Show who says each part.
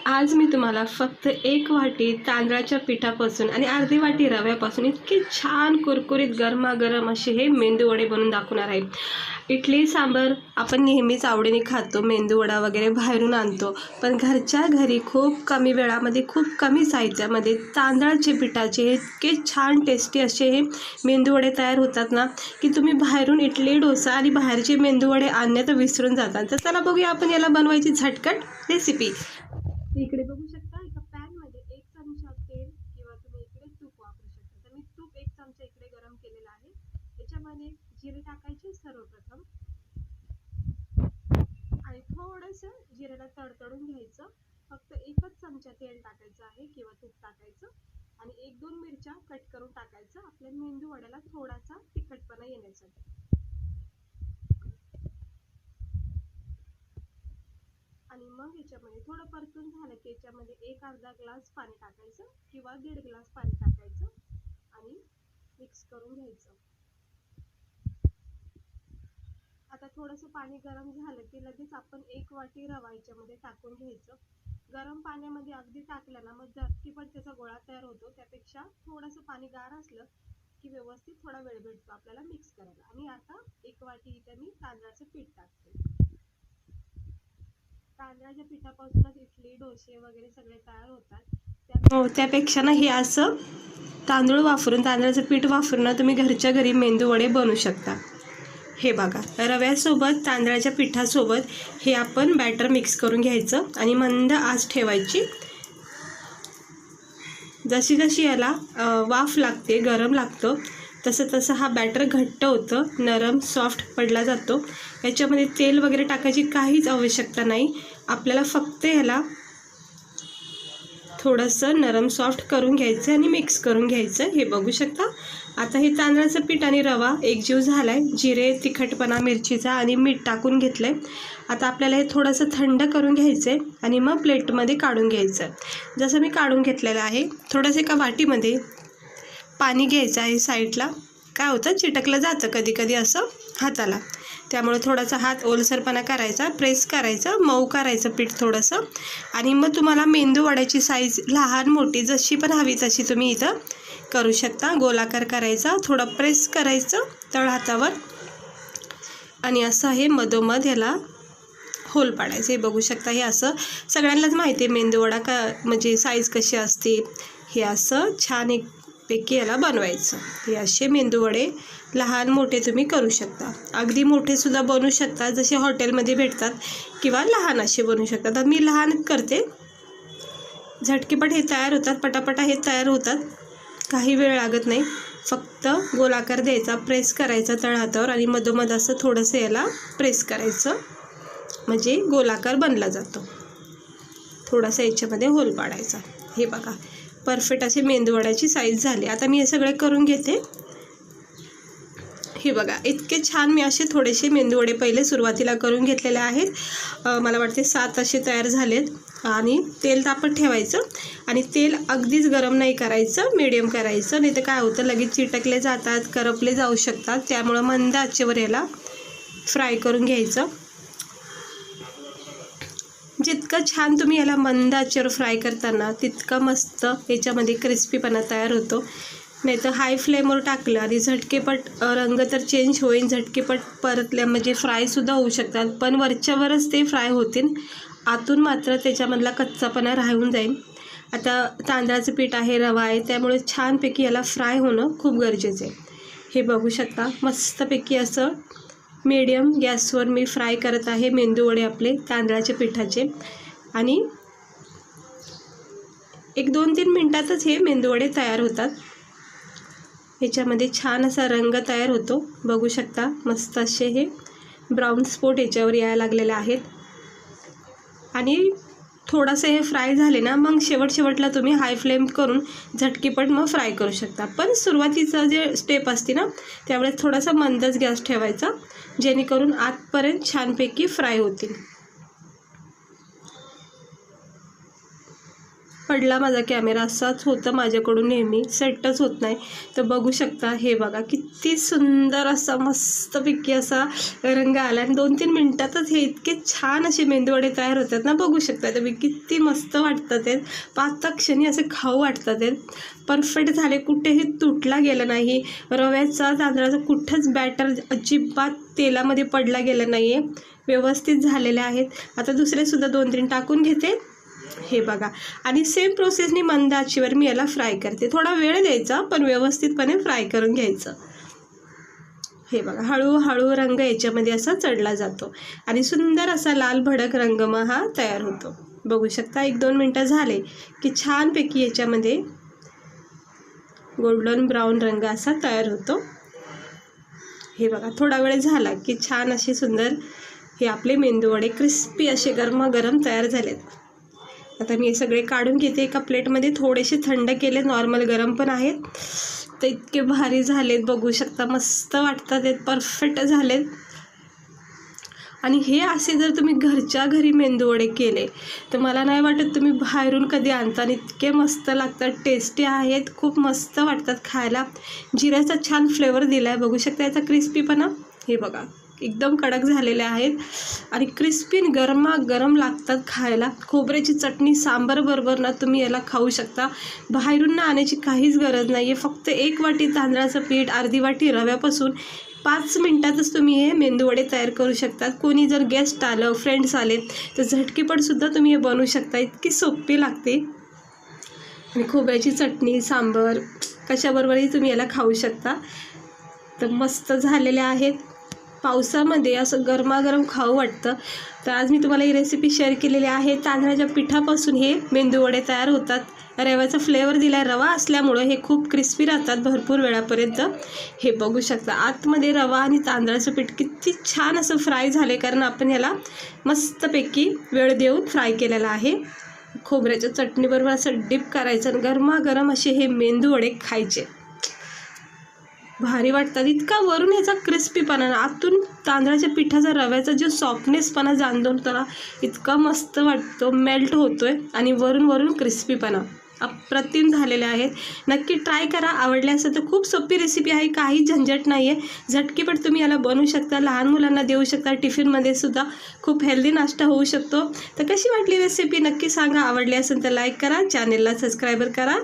Speaker 1: आज मी तुम्हाला फक्त 1 वाटी तांदळाच्या पिठापासून आणि अर्धी वाटी रव्यापासून इतके छान कुरकुरीत गरमागरम असे हे मेंदू वडे बनवून दाखवणार आहे। इडली सांबर आपण नेहमीच आवडीने खातो, मेंदू वडा वगैरे बाहेरून आणतो, पण घरच्या घरी खूप कमी वेळामध्ये खूप कमी साहित्यामध्ये तांदळाच्या पिठाचे इतके छान टेस्टी असे हे मेंदू वडे तयार होतात ना, की तुम्ही बाहेरून इडली डोसा आणि बाहेरचे मेंदू वडे आणण्यात विसरून जातात। तर चला बघूया आपण याला बनवायची झटपट रेसिपी। इकडे बघू शकता एका पॅनमध्ये 1 चमचा तेल किंवा तुम्ही इकडे तूप वापरू शकता। तर मी तूप 1 चमचा इकडे गरम केलेला आहे। याच्यामध्ये जिरे टाकायचे सर्वप्रथम आणि थोडंसं जिरेला तडतडून घ्यायचं। फक्त 1च चमचा तेल टाकायचं आहे किंवा तूप टाकायचं आणि 1-2 मिरच्या कट करून टाकायचं आपल्या मेंदू वड्याला थोडासा तिखटपणा येण्यासाठी। आणि मग याच्यामध्ये थोडं परतून झालं की याच्यामध्ये 1-अर्धा ग्लास पाणी टाकायचं किंवा 1.5 ग्लास पाणी टाकायचं आणि मिक्स करून घ्यायचं। आता थोडंसं पाणी गरम झालं की लगेच आपण 1 वाटी रवा याच्यामध्ये टाकून घ्यायचं। गरम पाण्यामध्ये अगदी टाकलं ना मग झटकीपट त्याचा गोळा तयार होतो, त्यापेक्षा थोडंसं पाणी गार असलं की व्यवस्थित थोडा वेळ भेटतो आपल्याला मिक्स करायला। आणि आता 1 वाटी इथे मी तांदळाचं पीठ टाकते। तांदळाच्या पिठापासूनच इडली डोसे वगैरे सगळे तयार होतात, त्यापेक्षा ना हे असं तांदूळ वापरून तांदळाचं पीठ वापरून तुम्ही घरच्या घरी मेंदू वडे बनवू शकता। हे बघा, रव्यासोबत तांदळाच्या पिठासोबत हे आपण बॅटर मिक्स करून घ्यायचं आणि मंद आच ठेवायची। जशी जशी याला वाफ लागते, गरम लागतं, तसं तसं हा बॅटर घट्ट होतं, नरम सॉफ्ट पडला जातो। याच्यामध्ये तेल वगैरे टाकायची काहीच आवश्यकता नाही, आपल्याला फक्त याला थोडंसं नरम सॉफ्ट करून घ्यायचं आणि मिक्स करून घ्यायचं। हे बघू शकता आता हे तांदळाचं पीठ आणि रवा एकजीव झालाय, जिरे तिखटपणा मिरचीचा आणि मीठ टाकून घेतलंय। आता आपल्याला हे थोडंसं थंड करून घ्यायचंय आणि मग प्लेटमध्ये काढून घ्यायचं। जसं मी काढून घेतलेलं आहे, थोडंसं एका वाटीमध्ये पाणी घ्यायचं आहे साईडला। काय होतं, चिटकलं जातं कधी कधी असं हाताला, त्यामुळे थोडासा हात ओलसरपणा करायचा, प्रेस करायचं, मऊ करायचं पीठ थोडंसं। आणि मग तुम्हाला मेंदू वड्याची साईज लहान मोठी जशी पण हवी तशी तुम्ही इथं करू शकता। गोलाकार करायचा, थोडं प्रेस करायचं तळ हातावर आणि असं हे मधोमध ह्याला होल पाडायचं। हे बघू शकता, हे असं सगळ्यांनाच माहिती आहे मेंदू वडा का म्हणजे साईज कशी असते। हे असं छान पैकी याला बनवायचं। हे असे मेंदू वडे लहान मोठे तुम्ही करू शकता, अगदी मोठे सुद्धा बनवू शकता जसे हॉटेलमध्ये भेटतात, किंवा लहान असे बनवू शकता। तर मी लहान करते, झटकीपट हे तयार होतात, पटापटा हे तयार होतात, काही वेळ लागत नाही। फक्त गोलाकार द्यायचा, प्रेस करायचा तळ हातावर आणि मधोमध असं थोडंसं याला प्रेस करायचं, म्हणजे गोलाकार बनला जातो। थोडासा याच्यामध्ये होल पाडायचा। हे बघा, परफेक्ट असे मेंदू वड्याची साईज झाली। आता मी हे सगळे करून घेते। हे बघा, इतके छान मी असे थोडेसे मेंदू वडे पहिले सुरुवातीला करून घेतलेले आहेत। मला वाटते 7 असे तयार झालेत। आणि तेल तापत ठेवायचं आणि तेल अगदीच गरम नाही करायचं, मीडियम करायचं, नाही तर काय होतं लगेच चिटकले जातात, करपले जाऊ शकतात। त्यामुळं मंद आचेवर याला फ्राय करून घ्यायचं। जितकं छान तुम्ही याला मंद आचेवर फ्राय करताना तितका मस्त याच्यामध्ये क्रिस्पीपणा तयार होतो। नाही तर हाय फ्लेमवर टाकलं आणि झटकेपट रंग तर चेंज होईल, झटकेपट परतल्या म्हणजे फ्रायसुद्धा होऊ शकतात, पण वरच्यावरच ते फ्राय होतील, आतून मात्र त्याच्यामधला कच्चापणा राहून जाईल। आता तांदळाचं पीठ आहे, रवा आहे, त्यामुळे छानपैकी याला फ्राय होणं खूप गरजेचं आहे। हे बघू शकता, मस्तपैकी असं मीडियम गॅसवर मी फ्राय करत आहे मेंदू वडे आपले तांदळाच्या पिठाचे। आणि 1-2-3 मिनटातच हे मेंदू वडे तयार होतात। ह्याच्यामध्ये छान असा रंग तयार होतो, बघू शकता, मस्त असे हे ब्राऊन स्पॉट याच्यावर यायला लागलेले आहेत। आणि थोडंसं हे फ्राय झाले ना, मग शेवटला तुम्ही हाय फ्लेम करून झटकीपट मग फ्राय करू शकता। पण सुरुवातीचं जे स्टेप असते ना, त्यावेळेस थोडासा मंदच गॅस ठेवायचा, जेणेकरून आतपर्यंत छानपैकी फ्राय होतील। पडला माझा कॅमेरा, असाच होतं माझ्याकडून नेहमी, सेटच होत नाही. तर बघू शकता, हे बघा किती सुंदर असा मस्तपैकी असा रंग आला आणि 2-3 मिनटातच हे इतके छान असे मेंदूवडे तयार होतात ना, बघू शकता तुम्ही किती मस्त वाटतात ते, पाचता क्षणी असे खाऊ वाटतात ते. परफेक्ट झाले, कुठेही तुटला गेला नाही, रव्याचा तांदळाचा कुठंच बॅटर अजिबात तेलामध्ये पडला गेला नाही आहे, व्यवस्थित झालेले आहेत. आता दुसरेसुद्धा 2-3 टाकून घेते, हे बघा. आणि सेम प्रोसेसनी मंद आचेवर मी याला फ्राय करते. थोडा वेळ द्यायचा पण व्यवस्थितपणे फ्राय करून घ्यायचं. हे बघा, हळूहळू रंग याच्यामध्ये असा चढला जातो आणि सुंदर असा लाल भडक रंग मग हा तयार होतो. बघू शकता 1-2 मिनटं झाले की छानपैकी याच्यामध्ये गोल्डन ब्राऊन रंग असा तयार होतो. हे बघा, थोडा वेळ झाला की छान असे सुंदर हे आपले मेंदूवडे क्रिस्पी असे गरमागरम तयार झालेत. आता मी हे सगळे काढून घेते एका प्लेटमध्ये. थोडेसे थंड केले, नॉर्मल गरम पण आहेत. तर इतके भारी झालेत, बघू शकता, मस्त वाटतात, ते परफेक्ट झालेत. आणि हे असे जर तुम्ही घरच्या घरी मेंदूवडे केले तर मला नाही वाटत तुम्ही बाहेरून कधी आणता. इतके मस्त लागतात, टेस्टी आहेत, खूप मस्त वाटतात खायला. जिऱ्याचा छान फ्लेवर दिला आहे, बघू शकता याचा क्रिस्पीपणा. हे बघा, एकदम कडक झालेले आहेत आणि क्रिस्पी गरमागरम लागतात खायला. खोबऱ्याची चटणी सांबार बरोबर ना तुम्ही याला खाऊ शकता. बाहेरून ना आणायची काहीच गरज नाही आहे. फक्त 1 वाटी तांदळाचं पीठ, अर्धी वाटी रव्यापासून 5 मिनटातच तुम्ही हे मेंदूवडे तयार करू शकतात. कोणी जर गेस्ट आलं, फ्रेंड्स आलेत तर झटकीपटसुद्धा तुम्ही हे बनवू शकता. इतकी सोपी लागते आणि खोबऱ्याची चटणी, सांबार कशाबरोबरही तुम्ही याला खाऊ शकता. तर मस्त झालेले आहेत. पावसामध्ये असं गरमागरम खाऊ वाटतं. तर आज मी तुम्हाला ही रेसिपी शेअर केलेली आहे. तांदळाच्या पिठापासून हे मेंदूवडे तयार होतात. रव्याचा फ्लेवर दिला आहे, रवा असल्यामुळं हे खूप क्रिस्पी राहतात भरपूर वेळापर्यंत. हे बघू शकता, आतमध्ये रवा आणि तांदळाचं पीठ किती छान असं फ्राय झाले, कारण आपण याला मस्तपैकी वेळ देऊन फ्राय केलेला आहे. खोबऱ्याच्या चटणीबरोबर असं डिप करायचं आणि गरमागरम असे हे मेंदूवडे खायचे. भारी वाटतात. इतका वरून ह्याचा क्रिस्पीपणा, आतून तांदळाच्या पिठाचा रव्याचा जो सॉफ्टनेसपणा जाणवतो ना, इतका मस्त वाटतो, मेल्ट होतोय आणि वरून क्रिस्पीपणा अप्रतिम झालेले आहेत. नक्की ट्राय करा. आवडले असेल तर खूप सोपी रेसिपी आहे, काही झंझट नाही आहे. झटकीपट तुम्ही याला बनवू शकता, लहान मुलांना देऊ शकता, टिफिनमध्ये सुद्धा खूप हेल्दी नाश्ता होऊ शकतो. तर कशी वाटली रेसिपी नक्की सांगा. आवडली असेल तर लाईक करा, चॅनेलला सबस्क्राईब करा.